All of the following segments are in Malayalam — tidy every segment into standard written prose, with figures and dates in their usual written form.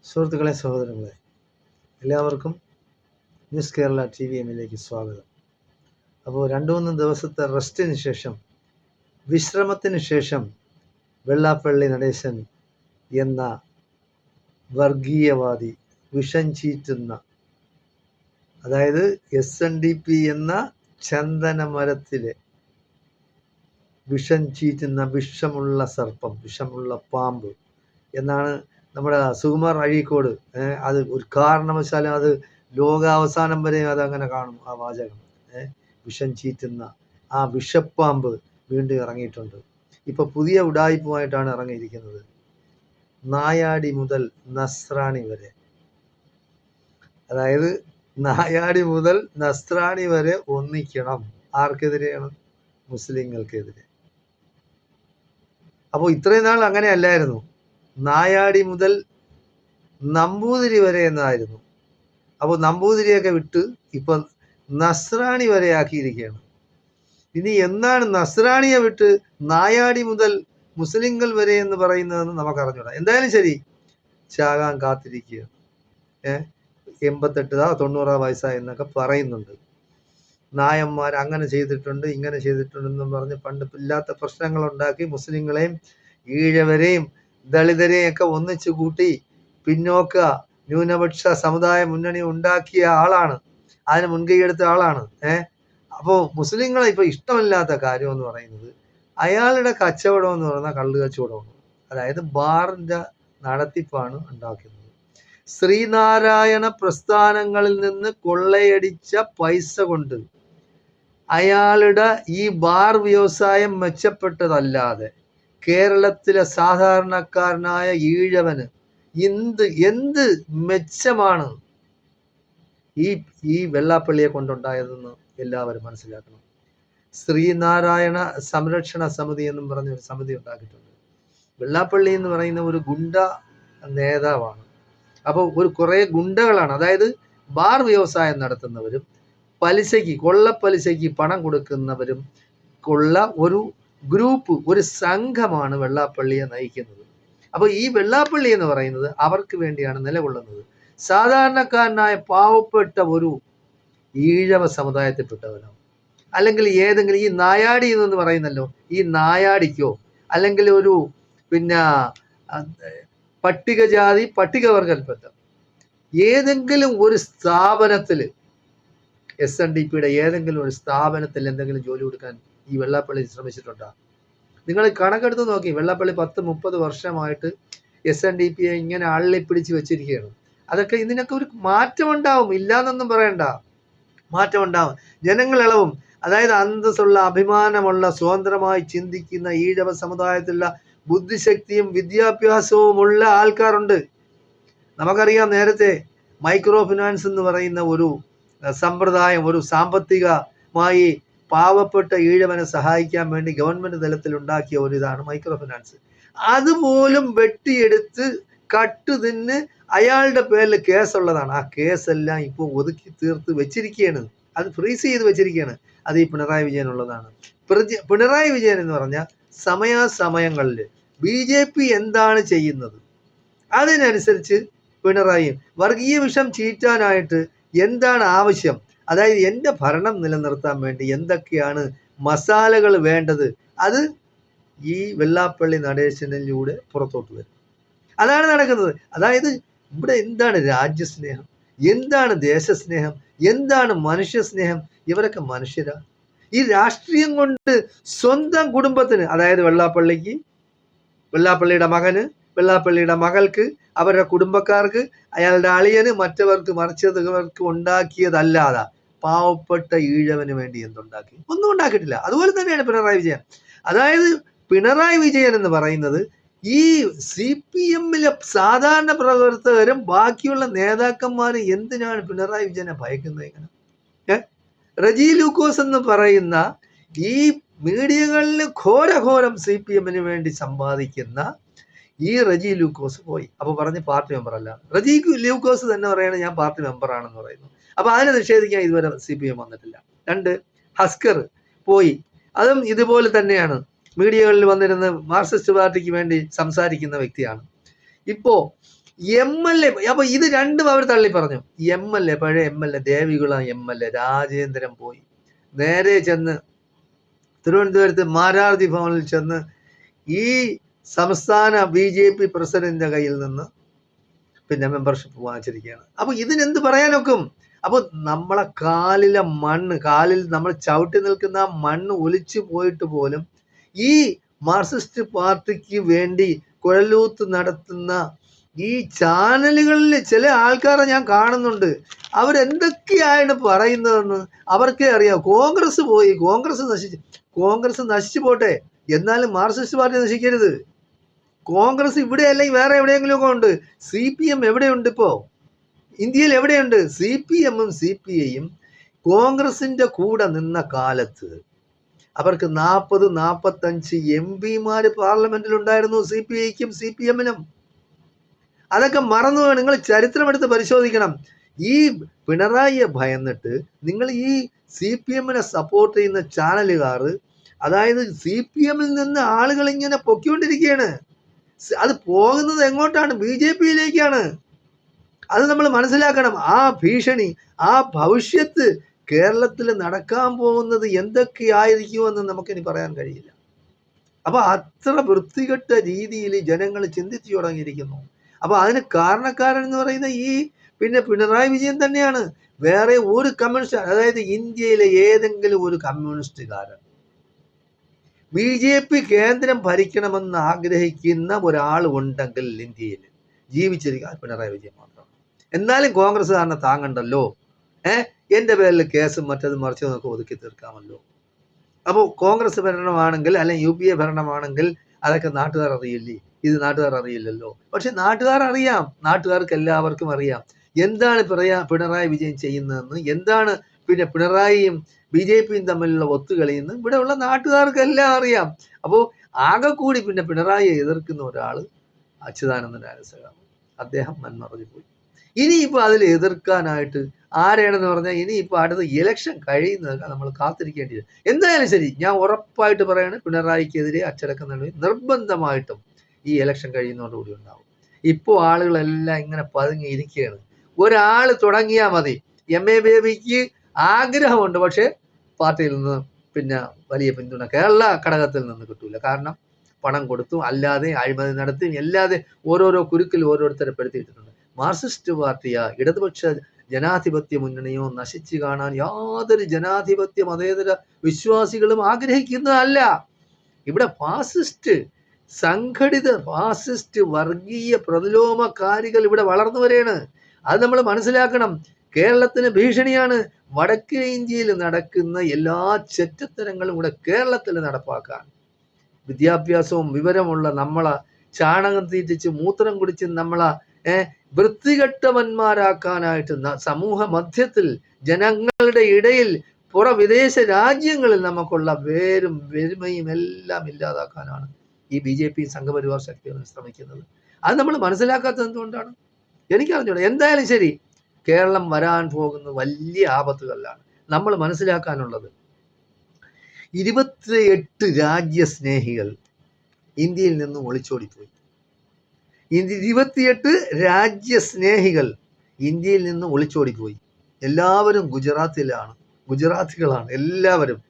സുഹൃത്തുക്കളെ, സഹോദരങ്ങളെ, എല്ലാവർക്കും ന്യൂസ് കേരള TVMലേക്ക് സ്വാഗതം. അപ്പോൾ 2-3 ദിവസത്തെ റെസ്റ്റിന് ശേഷം, വിശ്രമത്തിന് ശേഷം വെള്ളാപ്പള്ളി നടേശൻ എന്ന വർഗീയവാദി, വിഷം ചീറ്റുന്ന, അതായത് SNDP എന്ന ചന്ദനമരത്തിലെ വിഷം ചീറ്റുന്ന വിഷമുള്ള സർപ്പം, വിഷമുള്ള പാമ്പ് എന്നാണ് നമ്മുടെ സുകുമാർ അഴീക്കോട്. അത് ഒരു കാരണവശാലും അത് ലോകാവസാനം വരെ അതങ്ങനെ കാണും. ആ വാചകം, വിഷം ചീറ്റുന്ന ആ വിഷപ്പാമ്പ് വീണ്ടും ഇറങ്ങിയിട്ടുണ്ട്. ഇപ്പൊ പുതിയ ഉഡായിപ്പുമായിട്ടാണ് ഇറങ്ങിയിരിക്കുന്നത്. നായാടി മുതൽ നസ്രാണി വരെ, അതായത് നായാടി മുതൽ നസ്രാണി വരെ ഒന്നിക്കണം. ആർക്കെതിരെയാണ്? മുസ്ലിങ്ങൾക്കെതിരെ. അപ്പോൾ ഇത്രയും നാൾ അങ്ങനെ അല്ലായിരുന്നു. നായാടി മുതൽ നമ്പൂതിരി വരെ എന്നായിരുന്നു. അപ്പോൾ നമ്പൂതിരിയൊക്കെ വിട്ട് ഇപ്പം നസ്രാണി വരെ ആക്കിയിരിക്കുകയാണ്. ഇനി എന്നാണ് നസ്രാണിയെ വിട്ട് നായാടി മുതൽ മുസ്ലിങ്ങൾ വരെ എന്ന് പറയുന്നതെന്ന് നമുക്കറിഞ്ഞൂടാ. എന്തായാലും ശരി, ചാകാൻ കാത്തിരിക്കുക. 88-90 വയസ്സായി എന്നൊക്കെ പറയുന്നുണ്ട്. നായന്മാർ അങ്ങനെ ചെയ്തിട്ടുണ്ട്, ഇങ്ങനെ ചെയ്തിട്ടുണ്ടെന്നും പറഞ്ഞ് പണ്ട് ഇല്ലാത്ത പ്രശ്നങ്ങളുണ്ടാക്കി മുസ്ലിങ്ങളെയും ഈഴവരെയും ദളിതരെയും ഒക്കെ ഒന്നിച്ചു കൂട്ടി പിന്നോക്ക ന്യൂനപക്ഷ സമുദായ മുന്നണി ഉണ്ടാക്കിയ ആളാണ്, അതിന് മുൻകൈയെടുത്ത ആളാണ്. അപ്പോൾ മുസ്ലിങ്ങളെ ഇപ്പൊ ഇഷ്ടമില്ലാത്ത കാര്യം എന്ന് പറയുന്നത് അയാളുടെ കച്ചവടം എന്ന് പറയുന്ന കള്ള് കച്ചവടമാണ്. അതായത് ബാറിന്റെ നടത്തിപ്പാണ് ഉണ്ടാക്കുന്നത്. ശ്രീനാരായണ പ്രസ്ഥാനങ്ങളിൽ നിന്ന് കൊള്ളയടിച്ച പൈസ കൊണ്ട് അയാളുടെ ഈ ബാർ വ്യവസായം മെച്ചപ്പെട്ടതല്ലാതെ കേരളത്തിലെ സാധാരണക്കാരനായ ഈഴവന് എന്ത് മെച്ചമാണ് ഈ വെള്ളാപ്പള്ളിയെ കൊണ്ടുണ്ടായതെന്ന് എല്ലാവരും മനസ്സിലാക്കണം. ശ്രീനാരായണ സംരക്ഷണ സമിതി എന്നും പറഞ്ഞൊരു സമിതി ഉണ്ടാക്കിയിട്ടുണ്ട്. വെള്ളാപ്പള്ളി എന്ന് പറയുന്ന ഒരു ഗുണ്ട നേതാവാണ്. അപ്പോൾ കുറേ ഗുണ്ടകളാണ്, അതായത് ബാർ വ്യവസായം നടത്തുന്നവരും കൊള്ളപ്പലിശയ്ക്ക് പണം കൊടുക്കുന്നവരും ഉള്ള ഒരു ഗ്രൂപ്പ്, ഒരു സംഘമാണ് വെള്ളാപ്പള്ളിയെ നയിക്കുന്നത്. അപ്പോൾ ഈ വെള്ളാപ്പള്ളി എന്ന് പറയുന്നത് അവർക്ക് വേണ്ടിയാണ് നിലകൊള്ളുന്നത്. സാധാരണക്കാരനായ പാവപ്പെട്ട ഒരു ഈഴവ സമുദായത്തിൽപ്പെട്ടവനോ, അല്ലെങ്കിൽ ഏതെങ്കിലും ഈ നായാടി എന്ന് പറയുന്നല്ലോ, ഈ നായാടിക്കോ, അല്ലെങ്കിൽ ഒരു പട്ടികജാതി പട്ടികവർഗത്തിൽപ്പെട്ട ഏതെങ്കിലും ഒരു സ്ഥാപനത്തിൽ, SNDPയുടെ ഏതെങ്കിലും ഒരു സ്ഥാപനത്തിൽ എന്തെങ്കിലും ജോലി കൊടുക്കാൻ ഈ വെള്ളാപ്പള്ളി ശ്രമിച്ചിട്ടുണ്ടോ? നിങ്ങൾ കണക്കെടുത്ത് നോക്കി. വെള്ളാപ്പള്ളി 10-30 വർഷമായിട്ട് SNDPയെ ഇങ്ങനെ അള്ളിപ്പിടിച്ച് വെച്ചിരിക്കുകയാണ്. അതൊക്കെ ഇതിനൊക്കെ ഒരു മാറ്റം ഉണ്ടാവും, ഇല്ലാന്നൊന്നും പറയണ്ട, മാറ്റം ഉണ്ടാവും. ജനങ്ങൾ ഇളവും. അതായത് അന്തസ്സുള്ള, അഭിമാനമുള്ള, സ്വതന്ത്രമായി ചിന്തിക്കുന്ന ഈഴവ സമുദായത്തിലുള്ള ബുദ്ധിശക്തിയും വിദ്യാഭ്യാസവും ഉള്ള ആൾക്കാരുണ്ട്. നമുക്കറിയാം, നേരത്തെ മൈക്രോ ഫിനാൻസ് എന്ന് പറയുന്ന ഒരു സമ്പ്രദായം, ഒരു സാമ്പത്തികമായി പാവപ്പെട്ട ഈഴവനെ സഹായിക്കാൻ വേണ്ടി ഗവൺമെന്റ് തലത്തിൽ ഉണ്ടാക്കിയ ഒരു ഇതാണ് മൈക്രോ ഫിനാൻസ്. അതുപോലും വെട്ടിയെടുത്ത് കട്ടുതിന്ന് അയാളുടെ പേരിൽ കേസുള്ളതാണ്. ആ കേസെല്ലാം ഇപ്പോൾ ഒതുക്കി തീർത്ത് വെച്ചിരിക്കുകയാണ്, അത് ഫ്രീസ് ചെയ്ത് വെച്ചിരിക്കുകയാണ്. അത് ഈ പിണറായി വിജയനുള്ളതാണ്. പിണറായി വിജയൻ എന്ന് പറഞ്ഞാൽ സമയാസമയങ്ങളിൽ BJP എന്താണ് ചെയ്യുന്നത് അതിനനുസരിച്ച് പിണറായിയും വർഗീയ വിഷം ചീറ്റാനായിട്ട് എന്താണ് ആവശ്യം, അതായത് എൻ്റെ ഭരണം നിലനിർത്താൻ വേണ്ടി എന്തൊക്കെയാണ് മസാലകൾ വേണ്ടത്, അത് ഈ വെള്ളാപ്പള്ളി നടേശനിലൂടെ പുറത്തോട്ട് വരും. അതാണ് നടക്കുന്നത്. അതായത് ഇവിടെ എന്താണ് രാജ്യസ്നേഹം, എന്താണ് ദേശസ്നേഹം, എന്താണ് മനുഷ്യസ്നേഹം? ഇവരൊക്കെ മനുഷ്യരാ? ഈ രാഷ്ട്രീയം കൊണ്ട് സ്വന്തം കുടുംബത്തിന്, അതായത് വെള്ളാപ്പള്ളിക്ക്, വെള്ളാപ്പള്ളിയുടെ മകന്, വെള്ളാപ്പള്ളിയുടെ മകൾക്ക്, അവരുടെ കുടുംബക്കാർക്ക്, അയാളുടെ അളിയന്, മറ്റവർക്ക് മറിച്ചവർക്ക് ഉണ്ടാക്കിയതല്ലാതെ പാവപ്പെട്ട ഈഴവന് വേണ്ടി എന്തുണ്ടാക്കി? ഒന്നും ഉണ്ടാക്കിയിട്ടില്ല. അതുപോലെ തന്നെയാണ് പിണറായി വിജയൻ. അതായത് പിണറായി വിജയൻ എന്ന് പറയുന്നത് ഈ CPMലെ സാധാരണ പ്രവർത്തകരും ബാക്കിയുള്ള നേതാക്കന്മാരും എന്തിനാണ് പിണറായി വിജയനെ ഭയക്കുന്നത്? ഇങ്ങനെ റജി ലൂക്കോസ് എന്ന് പറയുന്ന ഈ മീഡിയകളിൽ ഘോരഘോരം CPMന് വേണ്ടി സമ്പാദിക്കുന്ന ഈ റജി ലൂക്കോസ് പോയി. അപ്പൊ പറഞ്ഞ് പാർട്ടി മെമ്പർ അല്ല. റജി ലൂക്കോസ് തന്നെ പറയണത് ഞാൻ പാർട്ടി മെമ്പറാണെന്ന് പറയുന്നു. അപ്പൊ അതിനെ നിഷേധിക്കാൻ ഇതുവരെ CPM വന്നിട്ടില്ല. 2 ഹസ്കർ പോയി. അതും ഇതുപോലെ തന്നെയാണ്, മീഡിയകളിൽ വന്നിരുന്ന് മാർക്സിസ്റ്റ് പാർട്ടിക്ക് വേണ്ടി സംസാരിക്കുന്ന വ്യക്തിയാണ്. ഇപ്പോ MLA. അപ്പൊ ഇത് രണ്ടും അവർ തള്ളി പറഞ്ഞു. MLA, പഴയ MLA ദേവികുളം MLA രാജേന്ദ്രൻ പോയി നേരെ ചെന്ന് തിരുവനന്തപുരത്ത് മാരാർജി ഭവനിൽ ചെന്ന് ഈ സംസ്ഥാന BJP പ്രസിഡന്റിന്റെ കയ്യിൽ നിന്ന് പിന്നെ മെമ്പർഷിപ്പ് വാങ്ങിച്ചിരിക്കുകയാണ്. അപ്പൊ ഇതിനെന്ത് പറയാനൊക്കും? അപ്പൊ നമ്മളെ കാലിലെ മണ്ണ്, കാലിൽ നമ്മൾ ചവിട്ടി നിൽക്കുന്ന ആ മണ്ണ് ഒലിച്ചു പോയിട്ട് പോലും ഈ മാർക്സിസ്റ്റ് പാർട്ടിക്ക് വേണ്ടി കുഴലൂത്ത് നടത്തുന്ന ഈ ചാനലുകളിൽ ചില ആൾക്കാരെ ഞാൻ കാണുന്നുണ്ട്. അവരെന്തൊക്കെയാണ് പറയുന്നതെന്ന് അവർക്കേ അറിയാം. കോൺഗ്രസ് പോയി, കോൺഗ്രസ് നശിച്ചു പോട്ടെ, എന്നാലും മാർക്സിസ്റ്റ് പാർട്ടി നശിക്കരുത്. കോൺഗ്രസ് ഇവിടെ അല്ലെങ്കിൽ വേറെ എവിടെയെങ്കിലും ഒക്കെ ഉണ്ട്. CPM എവിടെയുണ്ട്? ഇപ്പോ ഇന്ത്യയിൽ എവിടെയുണ്ട്? CPM-ഉം CPI-യും കോൺഗ്രസിന്റെ കൂടെ നിന്ന കാലത്ത് അവർക്ക് 40-45 MP പാർലമെന്റിൽ ഉണ്ടായിരുന്നു, CPI-ക്കും CPM-നും. അതൊക്കെ മറന്നു. നിങ്ങൾ ചരിത്രമെടുത്ത് പരിശോധിക്കണം. ഈ പിണറായിയെ ഭയന്നിട്ട് നിങ്ങൾ ഈ CPM-നെ സപ്പോർട്ട് ചെയ്യുന്ന ചാനലുകാർ, അതായത് CPM-ൽ നിന്ന് ആളുകൾ ഇങ്ങനെ പൊക്കിക്കൊണ്ടിരിക്കുകയാണ്. അത് പോകുന്നത് എങ്ങോട്ടാണ്? BJP-യിലേക്കാണ്. അത് നമ്മൾ മനസ്സിലാക്കണം. ആ ഭീഷണി, ആ ഭവിഷ്യത്ത് കേരളത്തിൽ നടക്കാൻ പോകുന്നത് എന്തൊക്കെയായിരിക്കുമെന്ന് നമുക്കിനി പറയാൻ കഴിയില്ല. അപ്പൊ അത്ര വൃത്തികെട്ട രീതിയിൽ ജനങ്ങൾ ചിന്തിച്ചു തുടങ്ങിയിരിക്കുന്നു. അപ്പൊ അതിന് കാരണക്കാരൻ എന്ന് പറയുന്നത് ഈ പിന്നെ പിണറായി വിജയൻ തന്നെയാണ്. വേറെ ഒരു കമ്മ്യൂണിസ്റ്റ്, അതായത് ഇന്ത്യയിലെ ഏതെങ്കിലും ഒരു കമ്മ്യൂണിസ്റ്റുകാരൻ BJP കേന്ദ്രം ഭരിക്കണമെന്ന് ആഗ്രഹിക്കുന്ന ഒരാൾ ഉണ്ടെങ്കിൽ ഇന്ത്യയിൽ ജീവിച്ചിരിക്കാൻ പിണറായി വിജയൻ മാത്രമാണ്. എന്നാലും കോൺഗ്രസ്സുകാരനെ താങ്ങണ്ടല്ലോ, എൻ്റെ പേരിൽ കേസും മറ്റതും മറിച്ചും നമുക്ക് ഒതുക്കി തീർക്കാമല്ലോ. അപ്പോൾ കോൺഗ്രസ് ഭരണമാണെങ്കിൽ അല്ലെങ്കിൽ UPA ഭരണമാണെങ്കിൽ അതൊക്കെ നാട്ടുകാർ അറിയില്ലേ? ഇത് നാട്ടുകാർ അറിയില്ലല്ലോ. പക്ഷെ നാട്ടുകാർ അറിയാം. നാട്ടുകാർക്ക് എല്ലാവർക്കും അറിയാം എന്താണ് പിണറായി വിജയൻ ചെയ്യുന്നതെന്ന്, എന്താണ് പിന്നെ പിണറായിയും BJP-യും തമ്മിലുള്ള ഒത്തുകളിയെന്ന് ഇവിടെയുള്ള നാട്ടുകാർക്ക് എല്ലാം അറിയാം. അപ്പോൾ ആകെ കൂടി പിന്നെ പിണറായിയെ എതിർക്കുന്ന ഒരാൾ അച്യുതാനന്ദൻ രാജസേഖരൻ, അദ്ദേഹം മൺമറഞ്ഞു പോയി. ഇനിയിപ്പോൾ അതിൽ എതിർക്കാനായിട്ട് ആരെയാണെന്ന് പറഞ്ഞാൽ ഇനിയിപ്പോൾ അടുത്ത ഇലക്ഷൻ കഴിയുന്നതൊക്കെ നമ്മൾ കാത്തിരിക്കേണ്ടി വരും. എന്തായാലും ശരി, ഞാൻ ഉറപ്പായിട്ട് പറയാണ്, പിണറായിക്കെതിരെ അച്ചടക്കം നിർബന്ധമായിട്ടും ഈ ഇലക്ഷൻ കഴിയുന്നതോടുകൂടി ഉണ്ടാവും. ഇപ്പോൾ ആളുകളെല്ലാം ഇങ്ങനെ പതുങ്ങിയിരിക്കുകയാണ്. ഒരാൾ തുടങ്ങിയാൽ മതി. MA ബേബിക്ക് ആഗ്രഹമുണ്ട്, പക്ഷേ പാർട്ടിയിൽ നിന്ന് പിന്നെ വലിയ പിന്തുണ കേരള ഘടകത്തിൽ നിന്ന് കിട്ടൂല. കാരണം പണം കൊടുത്തും അല്ലാതെ അഴിമതി നടത്തിയും അല്ലാതെ ഓരോരോ കുരുക്കിൽ ഓരോരുത്തരെ പെടുത്തിയിട്ടുണ്ട്. മാർക്സിസ്റ്റ് പാർട്ടിയാ ഇടതുപക്ഷ ജനാധിപത്യ മുന്നണിയോ നശിച്ചു കാണാൻ യാതൊരു ജനാധിപത്യ മതേതര വിശ്വാസികളും ആഗ്രഹിക്കുന്നതല്ല. ഇവിടെ ഫാസിസ്റ്റ് സംഘടിത ഫാസിസ്റ്റ് വർഗീയ പ്രതിലോമകാരികൾ ഇവിടെ വളർന്നു വരെയാണ്. അത് നമ്മൾ മനസ്സിലാക്കണം. കേരളത്തിന് ഭീഷണിയാണ്. വടക്കേ ഇന്ത്യയിൽ നടക്കുന്ന എല്ലാ ചെറ്റത്തരങ്ങളും കൂടെ കേരളത്തിൽ നടപ്പാക്കാൻ വിദ്യാഭ്യാസവും വിവരമുള്ള നമ്മളെ ചാണകം തീറ്റിച്ച് മൂത്രം കുടിച്ച് നമ്മളെ വൃത്തികെട്ടവന്മാരാക്കാനായിട്ട് സമൂഹ മധ്യത്തിൽ ജനങ്ങളുടെ ഇടയിൽ വിദേശ രാജ്യങ്ങളിൽ നമുക്കുള്ള വേരും വെരുമയും എല്ലാം ഇല്ലാതാക്കാനാണ് ഈ BJP സംഘപരിവാർ ശക്തികൾ ശ്രമിക്കുന്നത്. അത് നമ്മൾ മനസ്സിലാക്കാത്തത് എന്തുകൊണ്ടാണ് എനിക്കറിഞ്ഞൂടാ. എന്തായാലും ശരി, കേരളം വരാൻ പോകുന്ന വലിയ ആപത്തുകളിലാണ്. നമ്മൾ മനസ്സിലാക്കാനുള്ളത് 28 രാജ്യസ്നേഹികൾ ഇന്ത്യയിൽ നിന്നും ഒളിച്ചോടിപ്പോയി. 28 രാജ്യസ്നേഹികൾ ഇന്ത്യയിൽ നിന്ന് ഒളിച്ചോടിപ്പോയി. എല്ലാവരും ഗുജറാത്തികളാണ് എല്ലാവരും.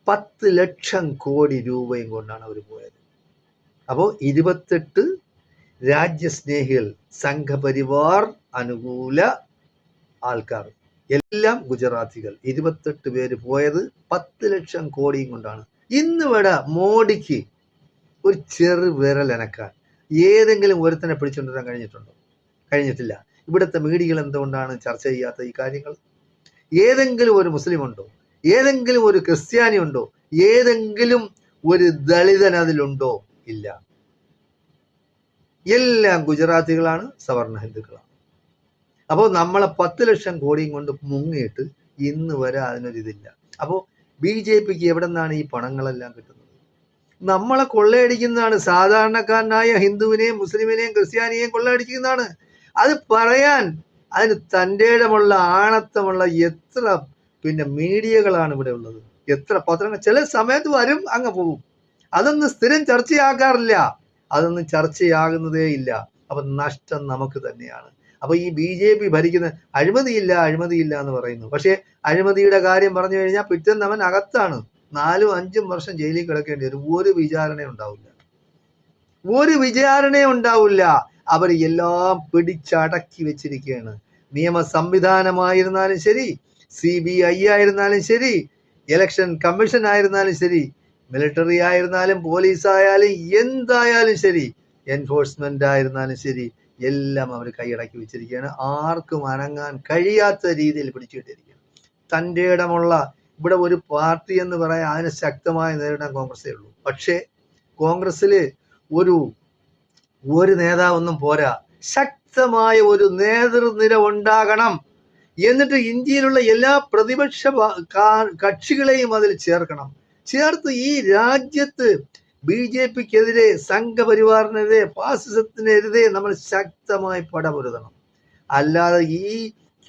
10 ലക്ഷം കോടി രൂപയും കൊണ്ടാണ് അവർ പോയത്. അപ്പോൾ 28 രാജ്യസ്നേഹികൾ, സംഘപരിവാർ അനുകൂല ആൾക്കാർ, എല്ലാം ഗുജറാത്തികൾ. 28 പേര് പോയത് 10 ലക്ഷം കോടിയും കൊണ്ടാണ്. ഇന്നിവിടെ മോഡിക്ക് ഒരു ചെറു വിരലനക്കാൻ ഏതെങ്കിലും ഒരുത്തനെ പിടിച്ചുകൊണ്ടുവരാൻ കഴിഞ്ഞിട്ടുണ്ടോ? കഴിഞ്ഞിട്ടില്ല. ഇവിടുത്തെ മീഡിയകൾ എന്തുകൊണ്ടാണ് ചർച്ച ചെയ്യാത്ത ഈ കാര്യങ്ങൾ? ഏതെങ്കിലും ഒരു മുസ്ലിം ഉണ്ടോ? ഏതെങ്കിലും ഒരു ക്രിസ്ത്യാനി ഉണ്ടോ? ഏതെങ്കിലും ഒരു ദളിതൻ അതിലുണ്ടോ? ഇല്ല. എല്ലാം ഗുജറാത്തികളാണ്, സവർണ ഹിന്ദുക്കളാണ്. അപ്പോൾ നമ്മളെ 10 ലക്ഷം കോടിയും കൊണ്ട് മുങ്ങിയിട്ട് ഇന്ന് വരെ അതിനൊരിതില്ല. അപ്പോൾ BJPക്ക് എവിടെ നിന്നാണ് ഈ പണങ്ങളെല്ലാം കിട്ടുന്നത്? നമ്മളെ കൊള്ളയടിക്കുന്നതാണ്. സാധാരണക്കാരനായ ഹിന്ദുവിനെയും മുസ്ലിമിനെയും ക്രിസ്ത്യാനിയെയും കൊള്ളയടിക്കുന്നതാണ്. അത് പറയാൻ അതിന് തൻ്റെ ഇടമുള്ള ആണത്തമുള്ള എത്ര പിന്നെ മീഡിയകളാണ് ഇവിടെ ഉള്ളത്, എത്ര പത്രങ്ങൾ. ചില സമയത്ത് വരും, അങ്ങ് പോകും. അതൊന്നും സ്ഥിരം ചർച്ചയാക്കാറില്ല. അതൊന്നും ചർച്ചയാകുന്നതേ ഇല്ല. അപ്പൊ നഷ്ടം നമുക്ക് തന്നെയാണ്. അപ്പൊ ഈ BJP ഭരിക്കുന്ന അഴിമതിയില്ല എന്ന് പറയുന്നു. പക്ഷെ അഴിമതിയുടെ കാര്യം പറഞ്ഞു കഴിഞ്ഞാൽ പിറ്റേന്ന് അവൻ അകത്താണ്. 4-5 വർഷം ജയിലിൽ കിടക്കേണ്ടി വരും. ഒരു വിചാരണ ഉണ്ടാവില്ല. അവർ എല്ലാം പിടിച്ചടക്കി വെച്ചിരിക്കുകയാണ്. നിയമ സംവിധാനമായിരുന്നാലും ശരി, CBI ആയിരുന്നാലും ശരി, ഇലക്ഷൻ കമ്മീഷൻ ആയിരുന്നാലും ശരി, മിലിറ്ററി ആയിരുന്നാലും പോലീസ് ആയാലും എന്തായാലും ശരി, എൻഫോഴ്സ്മെന്റ് ആയിരുന്നാലും ശരി, എല്ലാം അവർ കൈയടക്കി വെച്ചിരിക്കുകയാണ്. ആർക്കും അനങ്ങാൻ കഴിയാത്ത രീതിയിൽ പിടിച്ചിട്ടിരിക്കുകയാണ്. തൻ്റെ ഇടമുള്ള ഇവിടെ ഒരു പാർട്ടി എന്ന് പറയാൻ അതിനെ ശക്തമായി നേരിടാൻ കോൺഗ്രസേ ഉള്ളൂ. പക്ഷേ കോൺഗ്രസ്സിൽ ഒരു നേതാവൊന്നും പോരാ, ശക്തമായ ഒരു നേതൃനിര ഉണ്ടാകണം. എന്നിട്ട് ഇന്ത്യയിലുള്ള എല്ലാ പ്രതിപക്ഷ കക്ഷികളെയും അതിൽ ചേർത്ത് ഈ രാജ്യത്ത് BJPക്കെതിരെ, സംഘപരിവാറിനെതിരെ, ഫാസിസത്തിനെതിരെ നമ്മൾ ശക്തമായി പടപൊരുതണം. അല്ലാതെ ഈ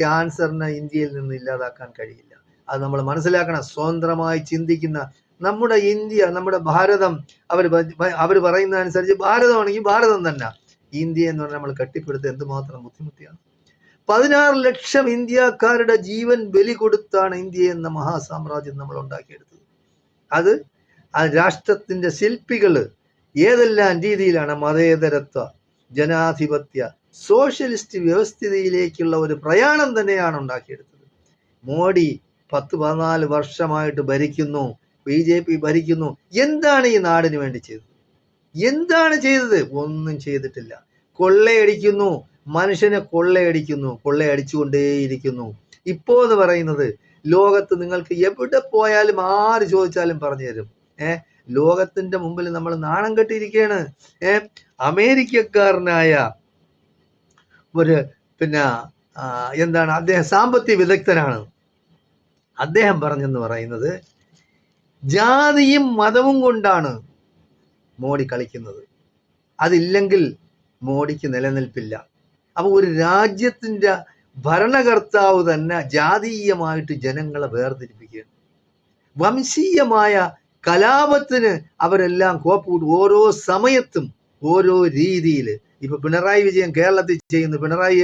ക്യാൻസറിനെ ഇന്ത്യയിൽ നിന്ന് ഇല്ലാതാക്കാൻ കഴിയില്ല. അത് നമ്മൾ മനസ്സിലാക്കണം. സ്വതന്ത്രമായി ചിന്തിക്കുന്ന നമ്മുടെ ഇന്ത്യ, നമ്മുടെ ഭാരതം, അവർ പറയുന്ന അനുസരിച്ച് ഭാരതമാണെങ്കിൽ ഭാരതം തന്നെ. ഇന്ത്യ എന്ന് പറഞ്ഞാൽ നമ്മൾ കെട്ടിപ്പടുത്ത് എന്തുമാത്രം ബുദ്ധിമുട്ടിയാണ്. 16 ലക്ഷം ഇന്ത്യക്കാരുടെ ജീവൻ ബലി കൊടുത്താണ് ഇന്ത്യ എന്ന മഹാസാമ്രാജ്യം നമ്മൾ ഉണ്ടാക്കിയെടുത്തത്. അത് ആ രാഷ്ട്രത്തിന്റെ ശില്പികൾ ഏതെല്ലാം രീതിയിലാണ് മതേതരത്വ, ജനാധിപത്യ, സോഷ്യലിസ്റ്റ് വ്യവസ്ഥിതിയിലേക്കുള്ള ഒരു പ്രയാണം തന്നെയാണ് ഉണ്ടാക്കിയെടുത്തത്. മോഡി 10-14 വർഷമായിട്ട് ഭരിക്കുന്നു, BJP ഭരിക്കുന്നു. എന്താണ് ഈ നാടിന് വേണ്ടി ചെയ്തത്? ഒന്നും ചെയ്തിട്ടില്ല. കൊള്ളയടിക്കുന്നു, മനുഷ്യനെ കൊള്ളയടിച്ചുകൊണ്ടേയിരിക്കുന്നു. ഇപ്പോ എന്ന് പറയുന്നത് ലോകത്ത് നിങ്ങൾക്ക് എവിടെ പോയാലും ആര് ചോദിച്ചാലും പറഞ്ഞു തരും. ലോകത്തിന്റെ മുമ്പിൽ നമ്മൾ നാണം കെട്ടിയിരിക്കുകയാണ്. അമേരിക്കക്കാരനായ ഒരു അദ്ദേഹം സാമ്പത്തിക വിദഗ്ധനാണ്. അദ്ദേഹം പറഞ്ഞെന്ന് പറയുന്നത് ജാതിയും മതവും കൊണ്ടാണ് മോഡി കളിക്കുന്നത്. അതില്ലെങ്കിൽ മോഡിക്ക് നിലനിൽപ്പില്ല. അപ്പൊ ഒരു രാജ്യത്തിന്റെ ഭരണകർത്താവ് തന്നെ ജാതീയമായിട്ട് ജനങ്ങളെ വേർതിരിപ്പിക്കുകയാണ്. വംശീയമായ കലാപത്തിന് അവരെല്ലാം കോപ്പുകൂട്ടും. ഓരോ സമയത്തും ഓരോ രീതിയിൽ. ഇപ്പൊ പിണറായി വിജയൻ കേരളത്തിൽ ചെയ്യുന്നു. പിണറായി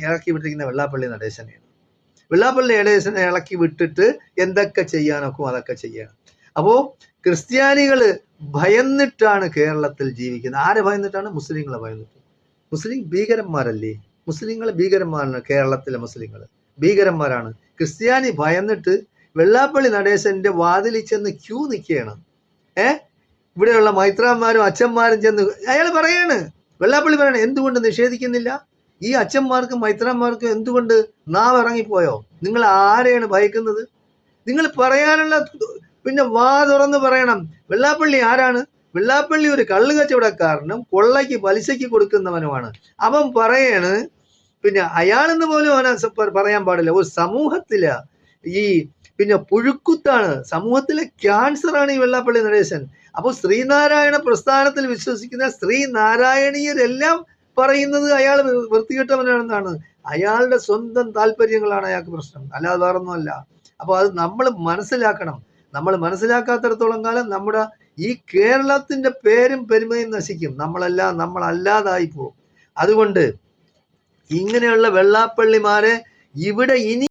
ഇറക്കി വിട്ടിരിക്കുന്ന വെള്ളാപ്പള്ളി നടേശനെ ഇളക്കി വിട്ടിട്ട് എന്തൊക്കെ ചെയ്യാനൊക്കെ അതൊക്കെ ചെയ്യണം. അപ്പോ ക്രിസ്ത്യാനികള് ഭയന്നിട്ടാണ് കേരളത്തിൽ ജീവിക്കുന്നത്. ആരെ ഭയന്നിട്ടാണ്? മുസ്ലിങ്ങളെ ഭയന്നിട്ട്. മുസ്ലിം ഭീകരന്മാരല്ലേ? മുസ്ലിങ്ങൾ ഭീകരന്മാരാണ്. കേരളത്തിലെ മുസ്ലിങ്ങൾ ഭീകരന്മാരാണ്. ക്രിസ്ത്യാനി ഭയന്നിട്ട് വെള്ളാപ്പള്ളി നടേശന്റെ വാതിലിൽ ചെന്ന് ക്യൂ നിൽക്കുകയാണ്. ഇവിടെയുള്ള മൈത്രാന്മാരും അച്ഛന്മാരും ചെന്ന് വെള്ളാപ്പള്ളി പറയാണ്, എന്തുകൊണ്ട് നിഷേധിക്കുന്നില്ല? ഈ അച്ഛന്മാർക്കും മൈത്രാന്മാർക്കും എന്തുകൊണ്ട് നാവ് ഇറങ്ങിപ്പോയോ? നിങ്ങൾ ആരെയാണ് ഭയക്കുന്നത്? നിങ്ങൾ പറയാനുള്ള വാ തുറന്ന് പറയണം. വെള്ളാപ്പള്ളി ആരാണ്? വെള്ളാപ്പള്ളി ഒരു കള്ളു കച്ചവടക്കാരനും കൊള്ളയ്ക്ക് പലിശയ്ക്ക് കൊടുക്കുന്നവനുമാണ്. അവൻ പറയാണ്, അയാളെന്ന് പോലും അവനെ പറയാൻ പാടില്ല. ഒരു സമൂഹത്തില് പുഴുക്കുത്താണ്, സമൂഹത്തിലെ ക്യാൻസറാണ് ഈ വെള്ളാപ്പള്ളി നടേശൻ. അപ്പൊ ശ്രീനാരായണ പ്രസ്ഥാനത്തിൽ വിശ്വസിക്കുന്ന ശ്രീനാരായണീയരെല്ലാം പറയുന്നത് അയാൾ വൃത്തികെട്ടവനാണെന്നാണ്. അയാളുടെ സ്വന്തം താല്പര്യങ്ങളാണ് അയാൾക്ക് പ്രശ്നം, അല്ലാതെ വേറൊന്നുമല്ല. അപ്പൊ അത് നമ്മൾ മനസ്സിലാക്കണം. നമ്മൾ മനസ്സിലാക്കാത്തിടത്തോളം കാലം നമ്മുടെ ഈ കേരളത്തിന്റെ പേരും പെരുമയും നശിക്കും. നമ്മളല്ലാതായി പോകും. അതുകൊണ്ട് ഇങ്ങനെയുള്ള വെള്ളാപ്പള്ളിമാരെ ഇവിടെ ഇനി